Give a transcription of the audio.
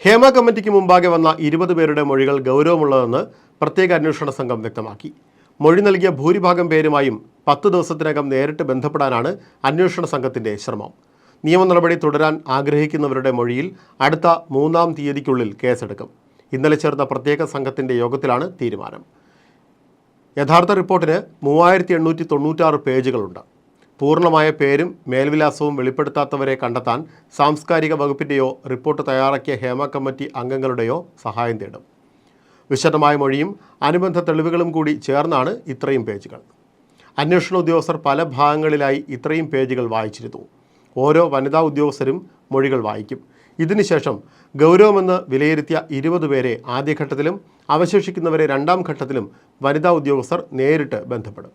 ഹേമ കമ്മിറ്റിക്ക് മുമ്പാകെ വന്ന 20 പേരുടെ മൊഴികൾ ഗൗരവമുള്ളതെന്ന് പ്രത്യേക അന്വേഷണ സംഘം വ്യക്തമാക്കി. മൊഴി നൽകിയ ഭൂരിഭാഗം പേരുമായും 10 ദിവസത്തിനകം നേരിട്ട് ബന്ധപ്പെടാനാണ് അന്വേഷണ സംഘത്തിന്റെ ശ്രമം. നിയമ നടപടി തുടരാൻ ആഗ്രഹിക്കുന്നവരുടെ മൊഴിയിൽ അടുത്ത 3-ാം തീയതിക്കുള്ളിൽ കേസെടുക്കും. ഇന്നലെ ചേർന്ന പ്രത്യേക സംഘത്തിന്റെ യോഗത്തിലാണ് തീരുമാനം. യഥാർത്ഥ റിപ്പോർട്ടിന് 3896 പേജുകളുണ്ട്. പൂർണ്ണമായ പേരും മേൽവിലാസവും വെളിപ്പെടുത്താത്തവരെ കണ്ടെത്താൻ സാംസ്കാരിക വകുപ്പിൻ്റെയോ റിപ്പോർട്ട് തയ്യാറാക്കിയ ഹേമ കമ്മിറ്റി അംഗങ്ങളുടെയോ സഹായം തേടും. വിശദമായ മൊഴിയും അനുബന്ധ തെളിവുകളും കൂടി ചേർന്നാണ് ഇത്രയും പേജുകൾ. അന്വേഷണ ഉദ്യോഗസ്ഥർ പല ഭാഗങ്ങളിലായി ഇത്രയും പേജുകൾ വായിച്ചിരുന്നു. ഓരോ വനിതാ ഉദ്യോഗസ്ഥരും മൊഴികൾ വായിക്കും. ഇതിനുശേഷം ഗൗരവമെന്ന് വിലയിരുത്തിയ 20 പേരെ ആദ്യഘട്ടത്തിലും അവശേഷിക്കുന്നവരെ 2-ാം ഘട്ടത്തിലും വനിതാ ഉദ്യോഗസ്ഥർ നേരിട്ട് ബന്ധപ്പെടും.